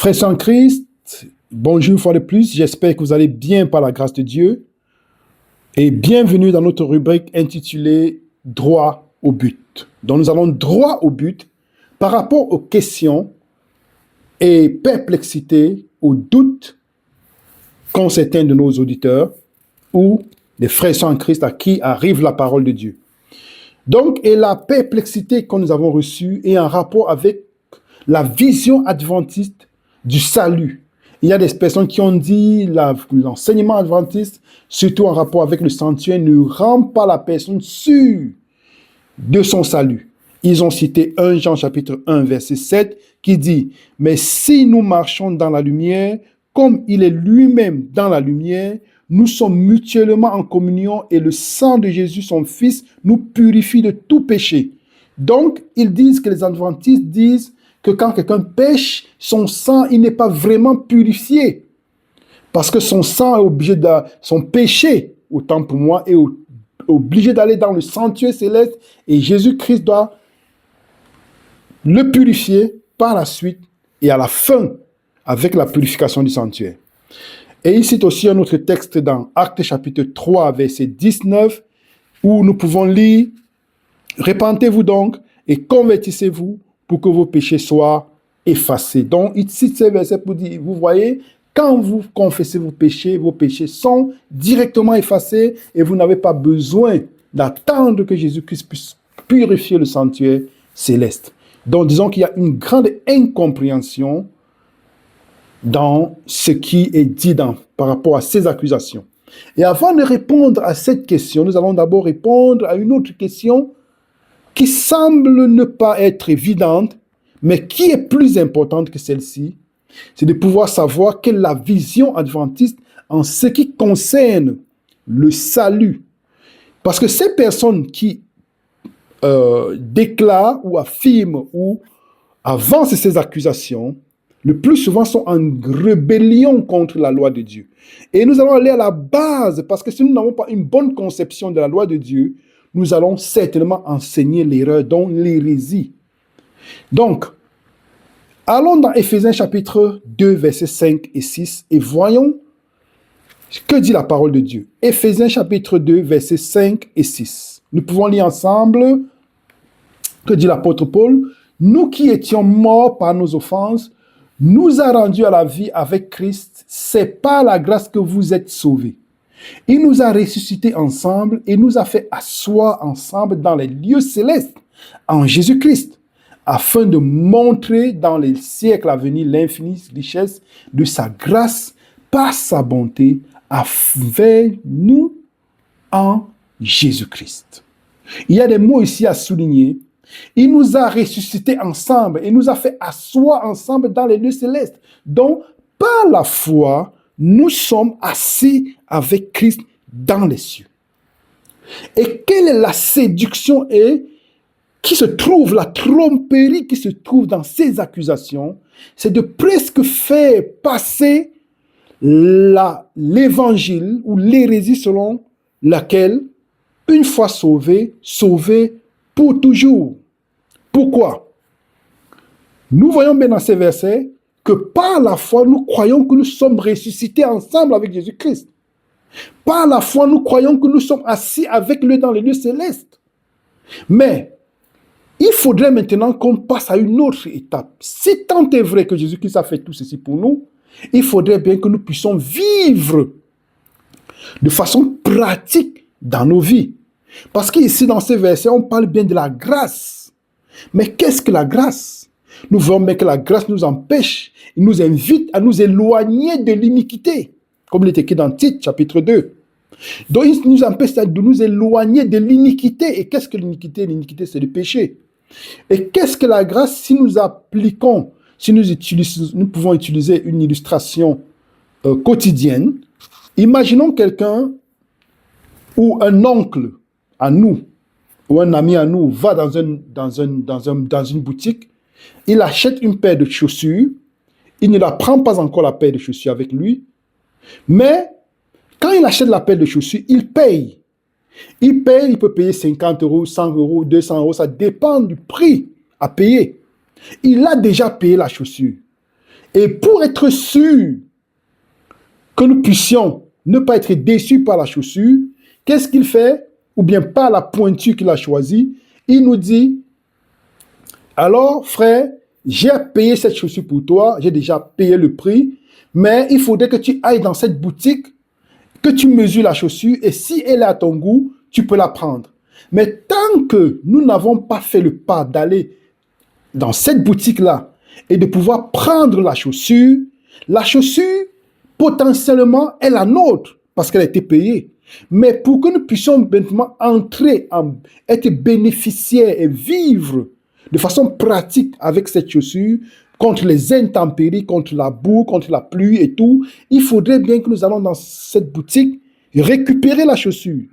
Frères en Christ, bonjour une fois de plus, j'espère que vous allez bien par la grâce de Dieu et bienvenue dans notre rubrique intitulée « Droit au but ». Donc nous allons droit au but par rapport aux questions et perplexités ou doutes qu'ont certains de nos auditeurs ou des frères en Christ à qui arrive la parole de Dieu. Donc, et la perplexité que nous avons reçue est en rapport avec la vision adventiste du salut. Il y a des personnes qui ont dit l'enseignement adventiste, surtout en rapport avec le sanctuaire, ne rend pas la personne sûre de son salut. Ils ont cité 1 Jean chapitre 1 verset 7 qui dit « Mais si nous marchons dans la lumière, comme il est lui-même dans la lumière, nous sommes mutuellement en communion et le sang de Jésus, son Fils, nous purifie de tout péché. » Donc, ils disent que les adventistes disent que quand quelqu'un pêche, son sang, il n'est pas vraiment purifié. Parce que son sang est obligé de... Son péché, autant pour moi, est obligé d'aller dans le sanctuaire céleste et Jésus-Christ doit le purifier par la suite et à la fin avec la purification du sanctuaire. Et il cite aussi un autre texte dans Actes chapitre 3, verset 19, où nous pouvons lire « Repentez-vous donc et convertissez-vous pour que vos péchés soient effacés. » Donc, il cite ces versets pour dire, vous voyez, quand vous confessez vos péchés sont directement effacés et vous n'avez pas besoin d'attendre que Jésus-Christ puisse purifier le sanctuaire céleste. Donc, disons qu'il y a une grande incompréhension dans ce qui est dit par rapport à ces accusations. Et avant de répondre à cette question, nous allons d'abord répondre à une autre question qui semble ne pas être évidente, mais qui est plus importante que celle-ci, c'est de pouvoir savoir quelle est la vision adventiste en ce qui concerne le salut. Parce que ces personnes qui déclarent ou affirment ou avancent ces accusations, le plus souvent sont en rébellion contre la loi de Dieu. Et nous allons aller à la base, parce que si nous n'avons pas une bonne conception de la loi de Dieu, nous allons certainement enseigner l'erreur, dont l'hérésie. Donc, allons dans Éphésiens chapitre 2, versets 5 et 6, et voyons ce que dit la parole de Dieu. Éphésiens chapitre 2, versets 5 et 6. Nous pouvons lire ensemble que dit l'apôtre Paul. « Nous qui étions morts par nos offenses, nous a rendus à la vie avec Christ. C'est par la grâce que vous êtes sauvés. Il nous a ressuscités ensemble et nous a fait asseoir ensemble dans les lieux célestes en Jésus-Christ, afin de montrer dans les siècles à venir l'infinie richesse de sa grâce par sa bonté avec nous en Jésus-Christ. » Il y a des mots ici à souligner. Il nous a ressuscités ensemble et nous a fait asseoir ensemble dans les lieux célestes. Donc, par la foi, nous sommes assis avec Christ dans les cieux. Et quelle est la séduction qui se trouve, la tromperie qui se trouve dans ces accusations? C'est de presque faire passer l'évangile ou l'hérésie selon laquelle, une fois sauvé, sauvé pour toujours. Pourquoi? Nous voyons bien dans ces versets que par la foi, nous croyons que nous sommes ressuscités ensemble avec Jésus-Christ. Par la foi, nous croyons que nous sommes assis avec lui dans les lieux célestes. Mais il faudrait maintenant qu'on passe à une autre étape. Si tant est vrai que Jésus-Christ a fait tout ceci pour nous, il faudrait bien que nous puissions vivre de façon pratique dans nos vies. Parce qu'ici, dans ces versets, on parle bien de la grâce. Mais qu'est-ce que la grâce? Nous voyons bien que la grâce nous empêche, il nous invite à nous éloigner de l'iniquité, comme il est écrit dans Tite, chapitre 2. Donc, il nous empêche de nous éloigner de l'iniquité. Et qu'est-ce que l'iniquité? L'iniquité, c'est le péché. Et qu'est-ce que la grâce? Si nous appliquons, si nous pouvons utiliser une illustration quotidienne, imaginons quelqu'un ou un oncle à nous, ou un ami à nous, va dans une boutique, il achète une paire de chaussures, il ne la prend pas encore la paire de chaussures avec lui, mais quand il achète la paire de chaussures, il paye. Il paye, il peut payer 50 euros, 100 euros, 200 euros, ça dépend du prix à payer. Il a déjà payé la chaussure. Et pour être sûr que nous puissions ne pas être déçus par la chaussure, qu'est-ce qu'il fait? Ou bien par la pointure qu'il a choisie, il nous dit, alors frère, j'ai payé cette chaussure pour toi, j'ai déjà payé le prix, mais il faudrait que tu ailles dans cette boutique, que tu mesures la chaussure, et si elle est à ton goût, tu peux la prendre. Mais tant que nous n'avons pas fait le pas d'aller dans cette boutique-là et de pouvoir prendre la chaussure potentiellement est la nôtre parce qu'elle a été payée. Mais pour que nous puissions maintenant entrer, être bénéficiaires et vivre de façon pratique avec cette chaussure, contre les intempéries, contre la boue, contre la pluie et tout, il faudrait bien que nous allons dans cette boutique récupérer la chaussure.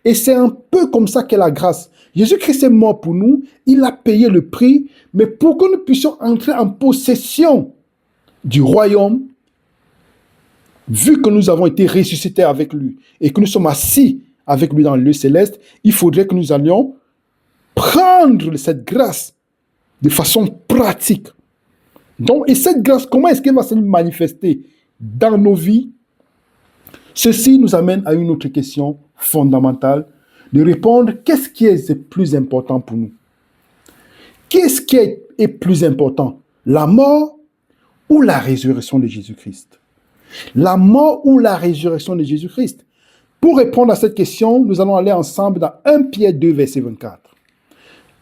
Et c'est un peu comme ça qu'est la grâce. Jésus-Christ est mort pour nous, il a payé le prix, mais pour que nous puissions entrer en possession du royaume, vu que nous avons été ressuscités avec lui et que nous sommes assis avec lui dans le lieu céleste, il faudrait que nous allions prendre cette grâce de façon pratique. Donc, et cette grâce, comment est-ce qu'elle va se manifester dans nos vies? Ceci nous amène à une autre question fondamentale, de répondre qu'est-ce qui est le plus important pour nous? Qu'est-ce qui est plus important? La mort ou la résurrection de Jésus-Christ? La mort ou la résurrection de Jésus-Christ? Pour répondre à cette question, nous allons aller ensemble dans 1 Pierre 2, verset 24.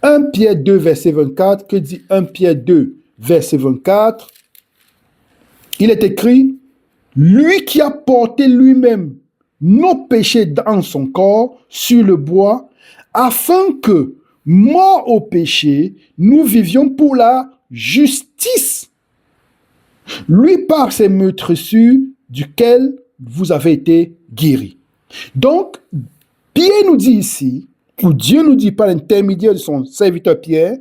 1 Pierre 2, verset 24, que dit 1 Pierre 2, verset 24? Il est écrit, lui qui a porté lui-même nos péchés dans son corps sur le bois, afin que, morts au péché, nous vivions pour la justice. Lui par ses meurtrissures, duquel vous avez été guéris. Donc, Pierre nous dit ici, ou Dieu nous dit par l'intermédiaire de son serviteur Pierre,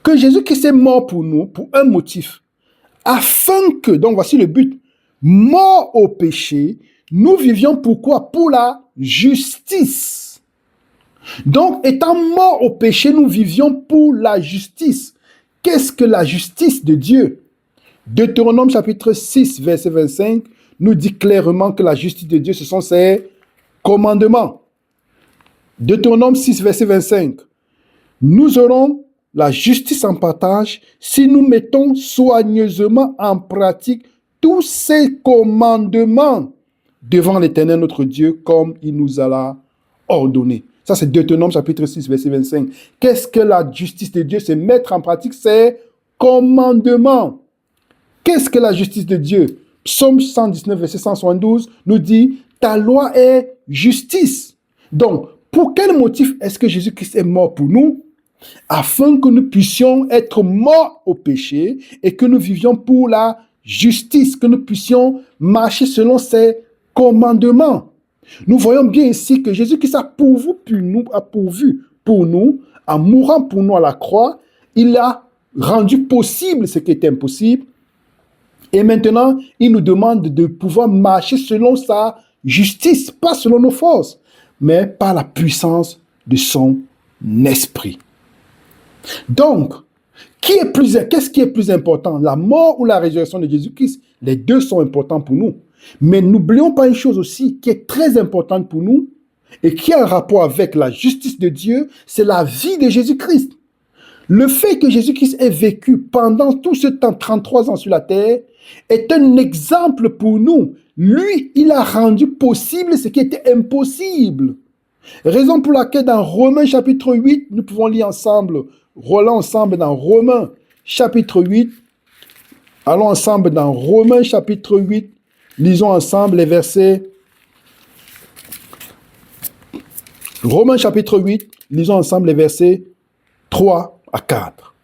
que Jésus-Christ est mort pour nous, pour un motif, afin que, donc voici le but, mort au péché, nous vivions pourquoi? Pour la justice. Donc, étant morts au péché, nous vivions pour la justice. Qu'est-ce que la justice de Dieu? Deutéronome chapitre 6, verset 25, nous dit clairement que la justice de Dieu, ce sont ses commandements. Deutéronome 6, verset 25. Nous aurons la justice en partage si nous mettons soigneusement en pratique tous ces commandements devant l'Éternel notre Dieu comme il nous a ordonné. Ça, c'est Deutéronome chapitre 6, verset 25. Qu'est-ce que la justice de Dieu? C'est mettre en pratique ses commandements. Qu'est-ce que la justice de Dieu? Psaume 119, verset 172 nous dit, ta loi est justice. Donc, pour quel motif est-ce que Jésus-Christ est mort pour nous? Afin que nous puissions être morts au péché et que nous vivions pour la justice, que nous puissions marcher selon ses commandements. Nous voyons bien ici que Jésus-Christ a pourvu pour nous, en mourant pour nous à la croix, il a rendu possible ce qui était impossible. Et maintenant, il nous demande de pouvoir marcher selon sa justice, pas selon nos forces, mais par la puissance de son esprit. Donc, qu'est-ce qui est plus important, la mort ou la résurrection de Jésus-Christ? Les deux sont importants pour nous. Mais n'oublions pas une chose aussi qui est très importante pour nous et qui a un rapport avec la justice de Dieu, c'est la vie de Jésus-Christ. Le fait que Jésus-Christ ait vécu pendant tout ce temps, 33 ans sur la terre, est un exemple pour nous. Lui, il a rendu possible ce qui était impossible. Raison pour laquelle dans Romains chapitre 8, nous pouvons lire ensemble, relons ensemble dans Romains chapitre 8. Allons ensemble dans Romains chapitre 8, lisons ensemble les versets. Romains chapitre 8, lisons ensemble les versets 3 à 4.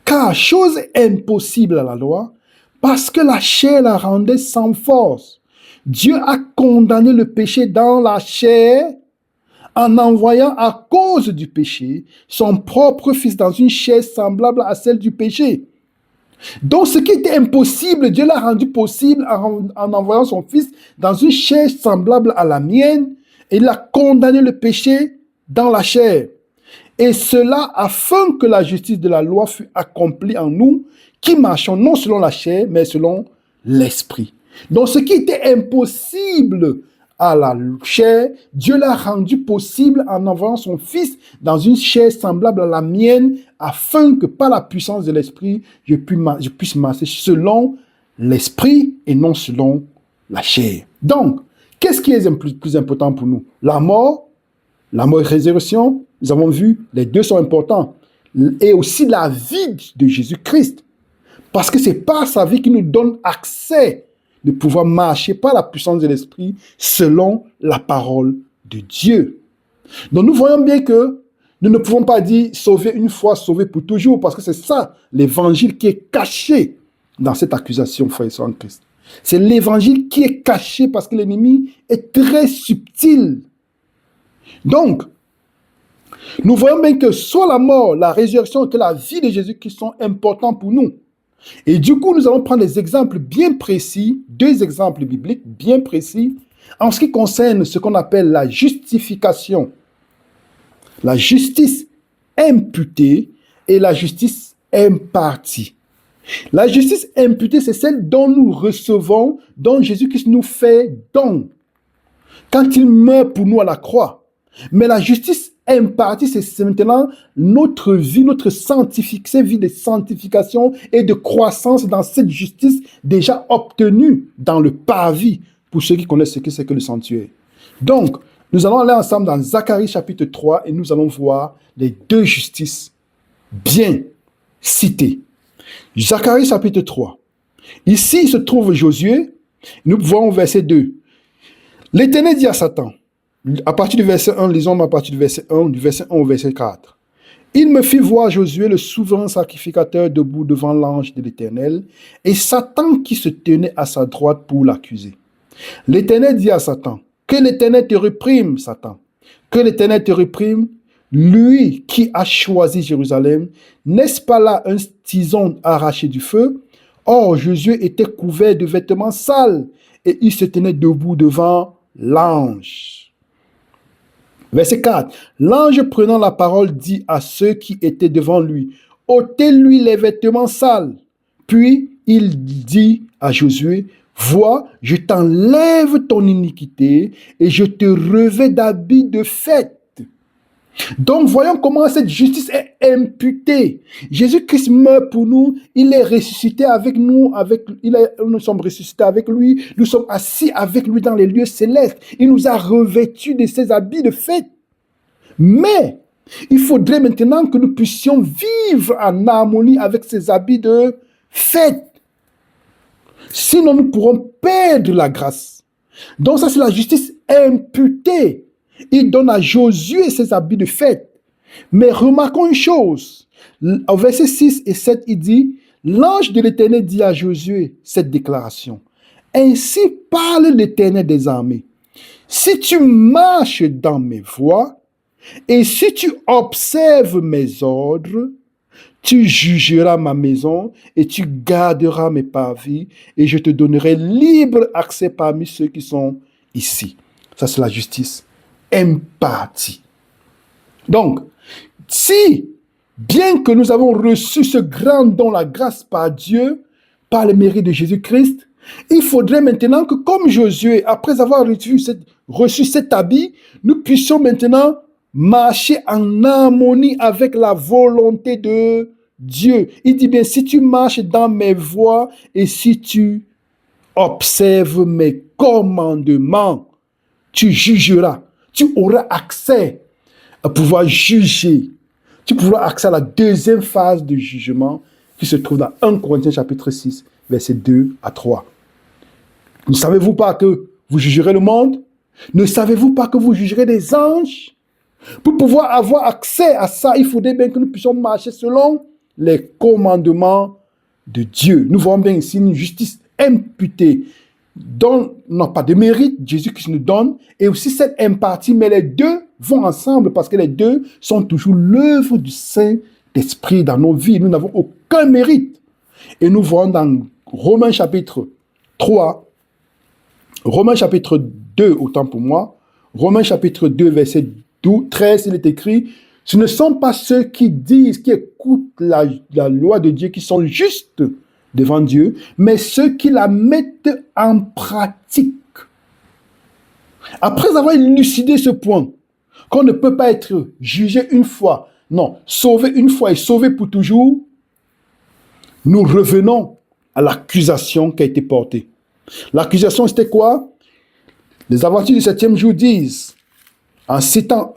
Car chose impossible à la loi, parce que la chair la rendait sans force. Dieu a condamné le péché dans la chair en envoyant à cause du péché son propre fils dans une chair semblable à celle du péché. Donc ce qui était impossible, Dieu l'a rendu possible en envoyant son fils dans une chair semblable à la mienne, et il a condamné le péché dans la chair. Et cela afin que la justice de la loi fût accomplie en nous, qui marchons non selon la chair, mais selon l'esprit. Donc ce qui était impossible à la chair, Dieu l'a rendu possible en envoyant son Fils dans une chair semblable à la mienne, afin que par la puissance de l'esprit, je puisse marcher selon l'esprit et non selon la chair. Donc, qu'est-ce qui est le plus important pour nous? La mort et la résurrection, nous avons vu, les deux sont importants. Et aussi la vie de Jésus-Christ. Parce que c'est par sa vie qui nous donne accès de pouvoir marcher par la puissance de l'esprit selon la parole de Dieu. Donc nous voyons bien que nous ne pouvons pas dire sauver une fois, sauver pour toujours, parce que c'est ça l'évangile qui est caché dans cette accusation, frères et sœurs en Christ. C'est l'évangile qui est caché parce que l'ennemi est très subtil. Donc, nous voyons bien que soit la mort, la résurrection que la vie de Jésus-Christ sont importants pour nous. Et du coup, nous allons prendre des exemples bien précis, deux exemples bibliques bien précis, en ce qui concerne ce qu'on appelle la justification, la justice imputée et la justice impartie. La justice imputée, c'est celle dont nous recevons, dont Jésus-Christ nous fait don, quand il meurt pour nous à la croix. Mais la justice impartie, c'est maintenant notre vie, cette vie de sanctification et de croissance dans cette justice déjà obtenue dans le parvis, pour ceux qui connaissent ce que c'est que le sanctuaire. Donc, nous allons aller ensemble dans Zacharie chapitre 3 et nous allons voir les deux justices bien citées. Zacharie chapitre 3. Ici se trouve Josué. Nous voyons au verset 2. L'Éternel dit à Satan, à partir du verset 1, lisons à partir du verset 1 au verset 4. Il me fit voir Josué, le souverain sacrificateur, debout devant l'ange de l'Éternel, et Satan qui se tenait à sa droite pour l'accuser. L'Éternel dit à Satan, que l'Éternel te réprime, Satan, que l'Éternel te réprime, lui qui a choisi Jérusalem, n'est-ce pas là un tison arraché du feu? Or, Josué était couvert de vêtements sales, et il se tenait debout devant l'ange. Verset 4. L'ange prenant la parole dit à ceux qui étaient devant lui, ôtez-lui les vêtements sales. Puis il dit à Josué, vois, je t'enlève ton iniquité et je te revêts d'habits de fête. Donc voyons comment cette justice est imputée. Jésus-Christ meurt pour nous, il est ressuscité avec nous, nous sommes ressuscités avec lui, nous sommes assis avec lui dans les lieux célestes. Il nous a revêtus de ses habits de fête. Mais il faudrait maintenant que nous puissions vivre en harmonie avec ces habits de fête. Sinon nous pourrons perdre la grâce. Donc ça c'est la justice imputée. Il donne à Josué ses habits de fête. Mais remarquons une chose. Au verset 6 et 7, il dit, l'ange de l'Éternel dit à Josué cette déclaration. Ainsi parle l'Éternel des armées. Si tu marches dans mes voies, et si tu observes mes ordres, tu jugeras ma maison et tu garderas mes parvis, et je te donnerai libre accès parmi ceux qui sont ici. Ça, c'est la justice impartie. Donc, si, bien que nous avons reçu ce grand don, la grâce par Dieu, par le mérite de Jésus-Christ, il faudrait maintenant que, comme Josué, après avoir reçu cet habit, nous puissions maintenant marcher en harmonie avec la volonté de Dieu. Il dit bien, si tu marches dans mes voies et si tu observes mes commandements, tu jugeras. Tu auras accès à pouvoir juger. Tu pourras accès à la deuxième phase de jugement qui se trouve dans 1 Corinthiens chapitre 6, versets 2 à 3. Ne savez-vous pas que vous jugerez le monde? Ne savez-vous pas que vous jugerez des anges? Pour pouvoir avoir accès à ça, il faudrait bien que nous puissions marcher selon les commandements de Dieu. Nous voyons bien ici une justice imputée, dont n'a pas de mérite, Jésus-Christ nous donne, et aussi cette impartie, mais les deux vont ensemble parce que les deux sont toujours l'œuvre du Saint-Esprit dans nos vies. Nous n'avons aucun mérite. Et nous voyons dans Romains chapitre 3, Romains chapitre 2, autant pour moi, Romains chapitre 2, verset 13, il est écrit, ce ne sont pas ceux qui disent, qui écoutent la loi de Dieu, qui sont justes devant Dieu, mais ceux qui la mettent en pratique. Après avoir élucidé ce point, qu'on ne peut pas être jugé une fois, non, sauvé une fois et sauvé pour toujours, nous revenons à l'accusation qui a été portée. L'accusation, c'était quoi? Les Adventistes du 7e jour disent, en citant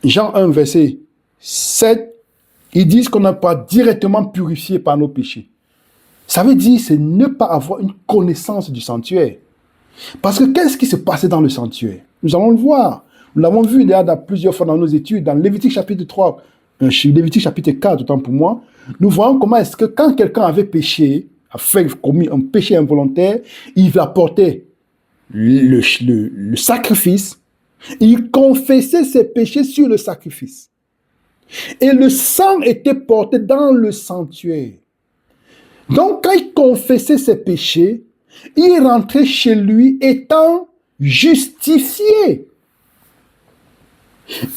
Jean 1, verset 7, ils disent qu'on n'a pas directement purifié par nos péchés. Ça veut dire, c'est ne pas avoir une connaissance du sanctuaire. Parce que qu'est-ce qui se passait dans le sanctuaire? Nous allons le voir. Nous l'avons vu d'ailleurs plusieurs fois dans nos études, dans Lévitique chapitre 3, Lévitique chapitre 4, autant pour moi, nous voyons comment est-ce que quand quelqu'un avait péché, a commis un péché involontaire, il apportait le sacrifice, il confessait ses péchés sur le sacrifice. Et le sang était porté dans le sanctuaire. Donc quand il confessait ses péchés, il rentrait chez lui étant justifié.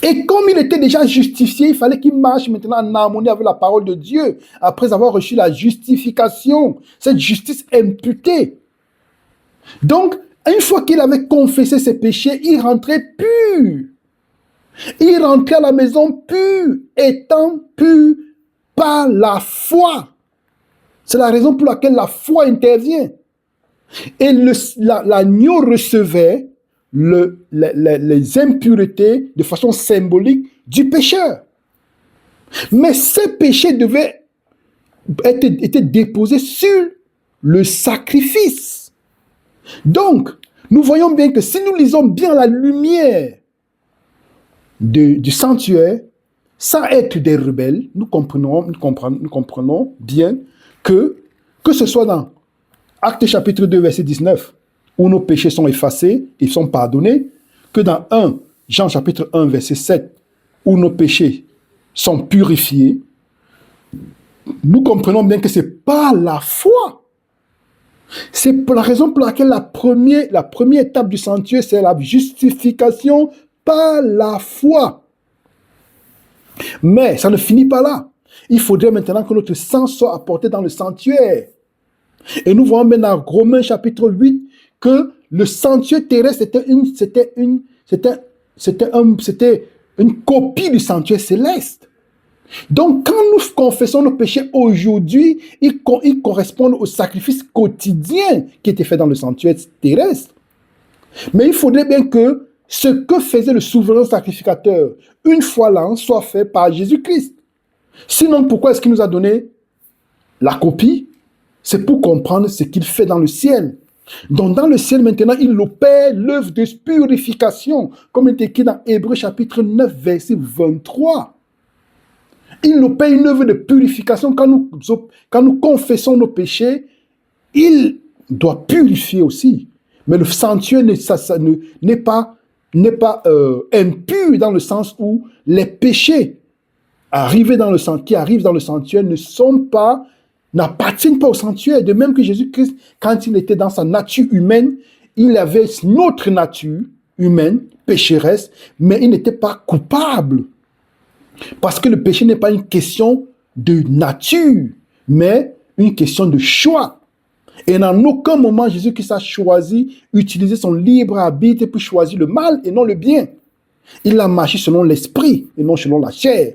Et comme il était déjà justifié, il fallait qu'il marche maintenant en harmonie avec la parole de Dieu, après avoir reçu la justification, cette justice imputée. Donc, une fois qu'il avait confessé ses péchés, il rentrait pur. Il rentrait à la maison pur, étant pur par la foi. C'est la raison pour laquelle la foi intervient. Et l'agneau recevait les impuretés de façon symbolique du pécheur. Mais ces péchés devaient être déposés sur le sacrifice. Donc, nous voyons bien que si nous lisons bien la lumière du sanctuaire, sans être des rebelles, nous comprenons bien que ce soit dans Actes chapitre 2, verset 19, où nos péchés sont effacés, ils sont pardonnés, que dans Jean chapitre 1, verset 7, où nos péchés sont purifiés, nous comprenons bien que ce n'est pas la foi. C'est pour la raison pour laquelle la première étape du sanctuaire, c'est la justification par la foi. Mais ça ne finit pas là. Il faudrait maintenant que notre sang soit apporté dans le sanctuaire. Et nous voyons maintenant dans Romains chapitre 8 que le sanctuaire terrestre c'était une copie du sanctuaire céleste. Donc quand nous confessons nos péchés aujourd'hui, ils correspondent au sacrifice quotidien qui était fait dans le sanctuaire terrestre. Mais il faudrait bien que ce que faisait le souverain sacrificateur une fois l'an soit fait par Jésus-Christ. Sinon, pourquoi est-ce qu'il nous a donné la copie? C'est pour comprendre ce qu'il fait dans le ciel. Donc dans le ciel maintenant, il opère l'œuvre de purification, comme il est écrit dans Hébreux chapitre 9, verset 23. Il opère une œuvre de purification. Quand nous confessons nos péchés, il doit purifier aussi. Mais le sanctuaire n'est pas impur dans le sens où les péchés qui arrivent dans le sanctuaire n'appartiennent pas au sanctuaire. De même que Jésus-Christ, quand il était dans sa nature humaine, il avait notre nature humaine, pécheresse, mais il n'était pas coupable. Parce que le péché n'est pas une question de nature, mais une question de choix. Et en aucun moment, Jésus-Christ a choisi, utiliser son libre arbitre pour choisir le mal et non le bien. Il a marché selon l'esprit et non selon la chair.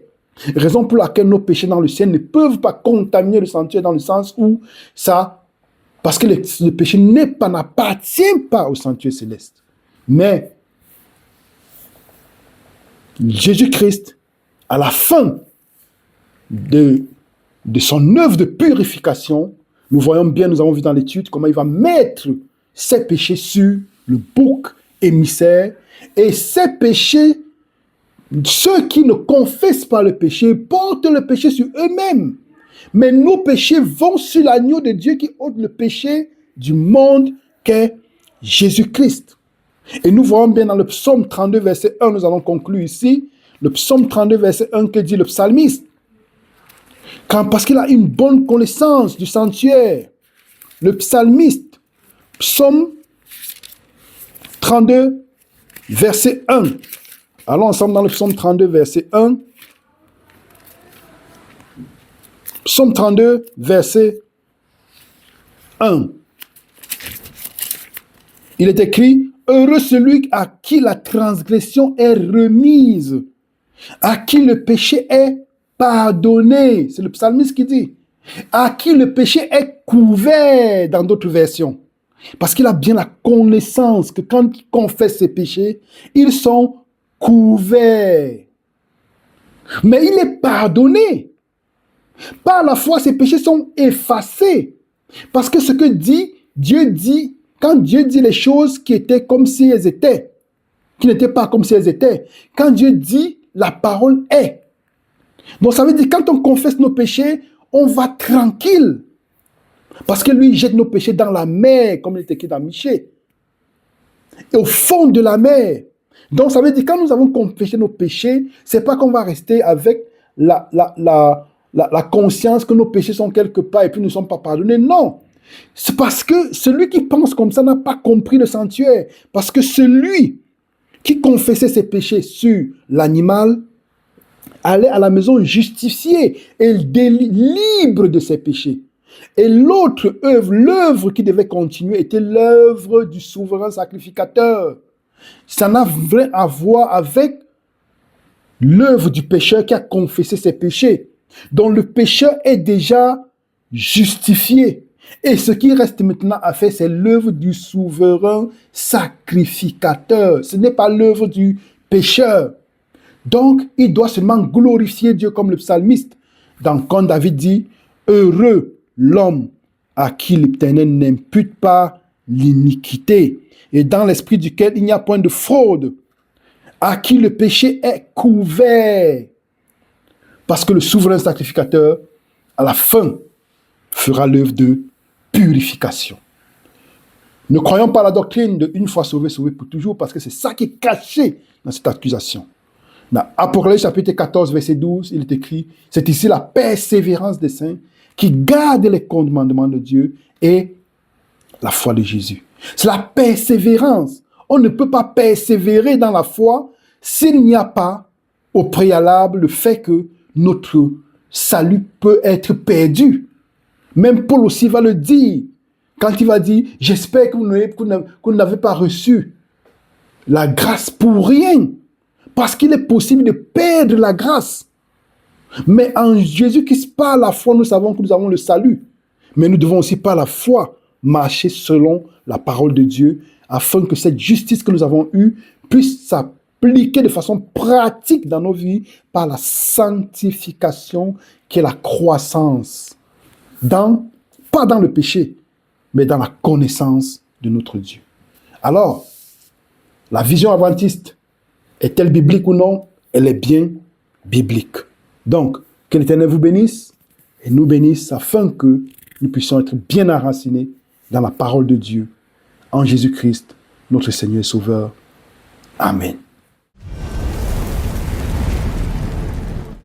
Raison pour laquelle nos péchés dans le ciel ne peuvent pas contaminer le sanctuaire dans le sens où parce que le péché n'appartient pas au sanctuaire céleste. Mais Jésus-Christ, à la fin de son œuvre de purification, nous avons vu dans l'étude comment il va mettre ses péchés sur le bouc émissaire, et ces péchés, ceux qui ne confessent pas le péché, portent le péché sur eux-mêmes. Mais nos péchés vont sur l'agneau de Dieu qui ôte le péché du monde qu'est Jésus-Christ. Et nous voyons bien dans le psaume 32, verset 1, nous allons conclure ici, le psaume 32, verset 1, que dit le psalmiste. Parce qu'il a une bonne connaissance du sanctuaire. Le psalmiste, psaume 32, verset 1. Allons ensemble dans le psaume 32, verset 1. Psaume 32, verset 1. Il est écrit, heureux celui à qui la transgression est remise, à qui le péché est pardonné. C'est le psalmiste qui dit. À qui le péché est couvert dans d'autres versions. Parce qu'il a bien la connaissance que quand il confesse ses péchés, ils sont couverts. Mais il est pardonné. Par la foi, ses péchés sont effacés. Parce que ce que Dieu dit, quand Dieu dit les choses qui étaient comme si elles étaient, qui n'étaient pas comme si elles étaient, quand Dieu dit, la parole est. Donc ça veut dire quand on confesse nos péchés, on va tranquille. Parce que lui, il jette nos péchés dans la mer, comme il est écrit dans Michée. Et au fond de la mer. Donc ça veut dire quand nous avons confessé nos péchés, c'est pas qu'on va rester avec la conscience que nos péchés sont quelque part et puis ne sont pas pardonnés. Non. C'est parce que celui qui pense comme ça n'a pas compris le sanctuaire. Parce que celui qui confessait ses péchés sur l'animal allait à la maison justifié et libre de ses péchés. Et l'autre œuvre, l'œuvre qui devait continuer, était l'œuvre du souverain sacrificateur. Ça n'a rien à voir avec l'œuvre du pécheur qui a confessé ses péchés. Donc le pécheur est déjà justifié. Et ce qui reste maintenant à faire, c'est l'œuvre du souverain sacrificateur. Ce n'est pas l'œuvre du pécheur. Donc, il doit seulement glorifier Dieu comme le psalmiste. Donc, quand David dit, heureux l'homme à qui l'Éternel n'impute pas l'iniquité, et dans l'esprit duquel il n'y a point de fraude, à qui le péché est couvert. Parce que le souverain sacrificateur, à la fin, fera l'œuvre de purification. Ne croyons pas à la doctrine de une fois sauvé, sauvé pour toujours, parce que c'est ça qui est caché dans cette accusation. Dans Apocalypse chapitre 14, verset 12, il est écrit, c'est ici la persévérance des saints qui gardent les commandements de Dieu et la foi de Jésus. C'est la persévérance. On ne peut pas persévérer dans la foi s'il n'y a pas au préalable le fait que notre salut peut être perdu. Même Paul aussi va le dire. Quand il va dire, j'espère que vous n'avez pas reçu la grâce pour rien. Parce qu'il est possible de perdre la grâce. Mais en Jésus-Christ, par la foi, nous savons que nous avons le salut. Mais nous devons aussi, par la foi, marcher selon la parole de Dieu, afin que cette justice que nous avons eue puisse s'appliquer de façon pratique dans nos vies par la sanctification qui est la croissance. Pas dans le péché, mais dans la connaissance de notre Dieu. Alors, la vision adventiste, est-elle biblique ou non? Elle est bien biblique. Donc, que l'Éternel vous bénisse et nous bénisse afin que nous puissions être bien enracinés dans la parole de Dieu, en Jésus-Christ, notre Seigneur et Sauveur. Amen.